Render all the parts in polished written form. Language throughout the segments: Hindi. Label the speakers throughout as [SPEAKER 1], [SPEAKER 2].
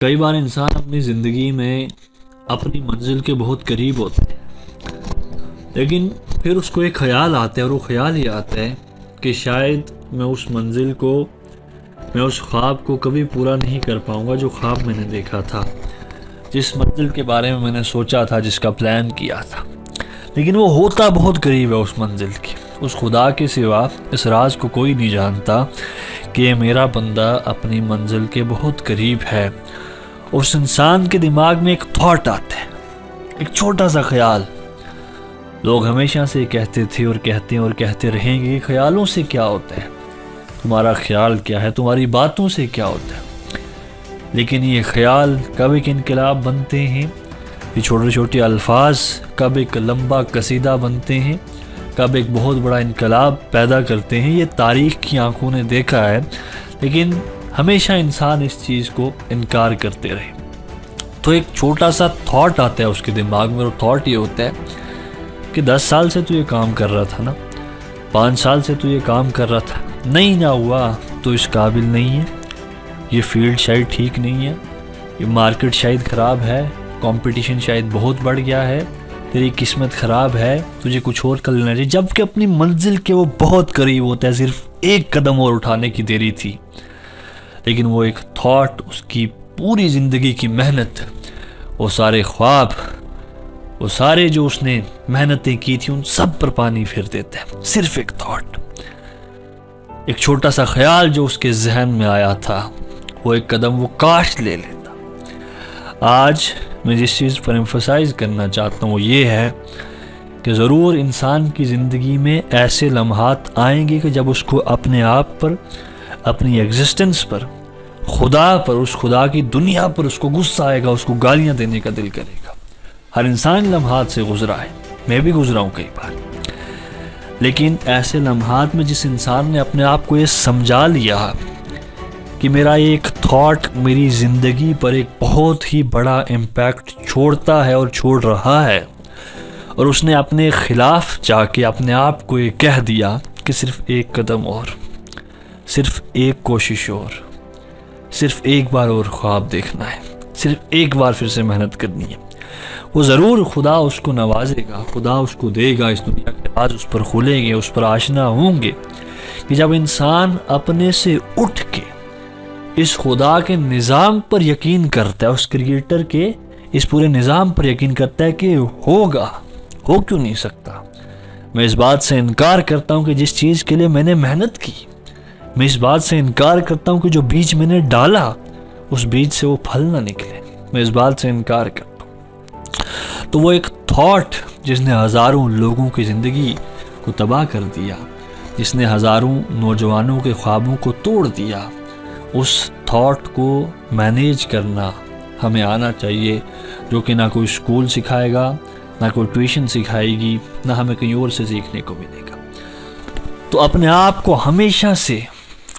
[SPEAKER 1] कई बार इंसान अपनी ज़िंदगी में अपनी मंजिल के बहुत करीब होता है, लेकिन फिर उसको एक ख्याल आता है और वो ख्याल ये आता है कि शायद मैं उस मंजिल को, मैं उस ख्वाब को कभी पूरा नहीं कर पाऊँगा जो ख्वाब मैंने देखा था, जिस मंजिल के बारे में मैंने सोचा था, जिसका प्लान किया था। लेकिन वो होता बहुत करीब है उस मंजिल की। उस खुदा के सिवा इस राज को कोई नहीं जानता कि ये मेरा बंदा अपनी मंजिल के बहुत करीब है। उस इंसान के दिमाग में एक थॉट आता है, एक छोटा सा ख्याल। लोग हमेशा से कहते थे और कहते हैं और कहते रहेंगे कि ख्यालों से क्या होता है, तुम्हारा ख्याल क्या है, तुम्हारी बातों से क्या होता है। लेकिन ये ख्याल कब एक इनकलाब बनते हैं, ये छोटे छोटे अल्फाज कब एक लंबा कसीदा बनते हैं, कब एक बहुत बड़ा इनकलाब पैदा करते हैं, ये तारीख़ की आंखों ने देखा है। लेकिन हमेशा इंसान इस चीज़ को इनकार करते रहे। तो एक छोटा सा थॉट आता है उसके दिमाग में, और थॉट ये होता है कि 10 साल से तू ये काम कर रहा था ना, 5 साल से तू ये काम कर रहा था, नहीं ना हुआ तो इस काबिल नहीं है, ये फील्ड शायद ठीक नहीं है, ये मार्केट शायद ख़राब है, कंपटीशन शायद बहुत बढ़ गया है, तेरी किस्मत ख़राब है, तुझे कुछ और कर लेना चाहिए। जबकि अपनी मंजिल के वो बहुत करीब होता है, सिर्फ एक कदम और उठाने की देरी थी। लेकिन वो एक थॉट, उसकी पूरी ज़िंदगी की मेहनत, वो सारे ख्वाब, वो सारे जो उसने मेहनतें की थी, उन सब पर पानी फेर देता है। सिर्फ एक थॉट, एक छोटा सा ख्याल जो उसके जहन में आया था, वो एक कदम वो काश ले लेता। आज मैं जिस चीज़ पर एम्फसाइज करना चाहता हूँ वो ये है कि ज़रूर इंसान की ज़िंदगी में ऐसे लम्हात आएंगे कि जब उसको अपने आप पर, अपनी एग्जिस्टेंस पर, खुदा पर, उस खुदा की दुनिया पर उसको गुस्सा आएगा, उसको गालियाँ देने का दिल करेगा। हर इंसान लम्हात से गुजरा है, मैं भी गुजरा हूँ कई बार। लेकिन ऐसे लम्हात में जिस इंसान ने अपने आप को ये समझा लिया कि मेरा एक थॉट मेरी ज़िंदगी पर एक बहुत ही बड़ा इम्पैक्ट छोड़ता है और छोड़ रहा है, और उसने अपने ख़िलाफ़ जाके अपने आप को ये कह दिया कि सिर्फ एक कदम और, सिर्फ एक कोशिश और, सिर्फ एक बार और ख्वाब देखना है, सिर्फ एक बार फिर से मेहनत करनी है, वो ज़रूर खुदा उसको नवाजेगा, खुदा उसको देगा, इस दुनिया के राज उस पर खुलेंगे, उस पर आशना होंगे। कि जब इंसान अपने से उठ के इस खुदा के निज़ाम पर यकीन करता है, उस क्रिएटर के इस पूरे निज़ाम पर यकीन करता है कि होगा, हो क्यों नहीं सकता। मैं इस बात से इनकार करता हूँ कि जिस चीज़ के लिए मैंने मेहनत की, मैं इस बात से इनकार करता हूँ कि जो बीज मैंने डाला उस बीज से वो फल ना निकले, मैं इस बात से इनकार करता हूँ। तो वो एक थॉट जिसने हज़ारों लोगों की ज़िंदगी को तबाह कर दिया, जिसने हज़ारों नौजवानों के ख्वाबों को तोड़ दिया, उस थॉट को मैनेज करना हमें आना चाहिए, जो कि ना कोई स्कूल सिखाएगा, ना कोई ट्यूशन सिखाएगी, ना हमें कहीं और से सीखने को मिलेगा। तो अपने आप को हमेशा से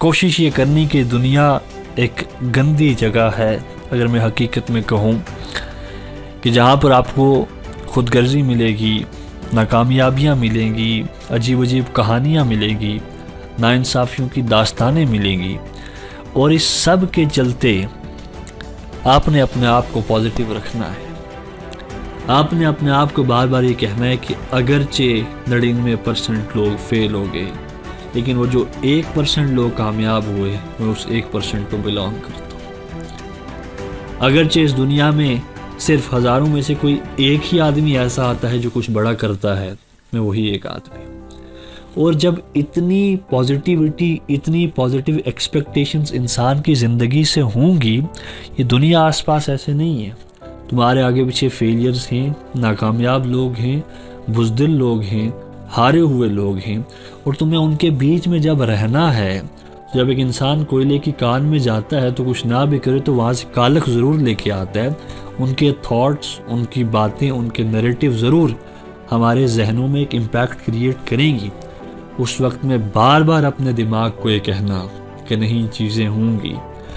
[SPEAKER 1] कोशिश ये करनी कि दुनिया एक गंदी जगह है, अगर मैं हकीकत में कहूँ, कि जहाँ पर आपको खुदगर्जी मिलेगी, नाकामयाबियाँ मिलेंगी, अजीब अजीब कहानियाँ मिलेंगी, नाइंसाफ़ियों की दास्तानें मिलेंगी। और इस सब के चलते आपने अपने आप को पॉजिटिव रखना है। आपने अपने आप को बार बार ये कहना है कि अगरचे 99% लोग फेल हो गए, लेकिन वो जो 1% लोग कामयाब हुए, मैं उस 1% को बिलोंग करता हूँ। अगरचे इस दुनिया में सिर्फ हज़ारों में से कोई एक ही आदमी ऐसा आता है जो कुछ बड़ा करता है, मैं वही एक आदमी हूँ। और जब इतनी पॉजिटिविटी, इतनी पॉजिटिव एक्सपेक्टेशंस इंसान की ज़िंदगी से होंगी, ये दुनिया आसपास ऐसे नहीं है। तुम्हारे आगे पीछे फेलियर्स हैं, नाकामयाब लोग हैं, बुज़दिल लोग हैं, हारे हुए लोग हैं, और तुम्हें उनके बीच में जब रहना है, जब एक इंसान कोयले की कान में जाता है तो कुछ ना भी करे तो वहाँ से कालख ज़रूर लेके आता है। उनके थॉट्स, उनकी बातें, उनके नैरेटिव ज़रूर हमारे जहनों में एक इम्पैक्ट क्रिएट करेंगी। उस वक्त में बार बार अपने दिमाग को ये कहना कि नहीं, चीज़ें होंगी,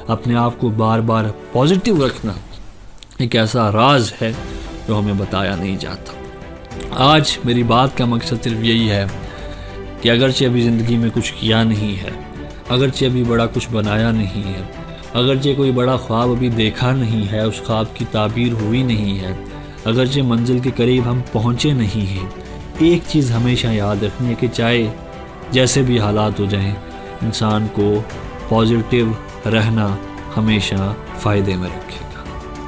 [SPEAKER 1] अपने आप को बार बार पॉजिटिव रखना एक ऐसा राज है जो हमें बताया नहीं जाता। आज मेरी बात का मकसद सिर्फ यही है कि अगरचे अभी ज़िंदगी में कुछ किया नहीं है, अगरचे अभी बड़ा कुछ बनाया नहीं है, अगरचे कोई बड़ा ख्वाब अभी देखा नहीं है, उस ख्वाब की ताबीर हुई नहीं है, अगरचे मंजिल के करीब हम पहुँचे नहीं हैं, एक चीज़ हमेशा याद रखनी है कि चाहे जैसे भी हालात हो जाएं, इंसान को पॉजिटिव रहना हमेशा फ़ायदे में रखे।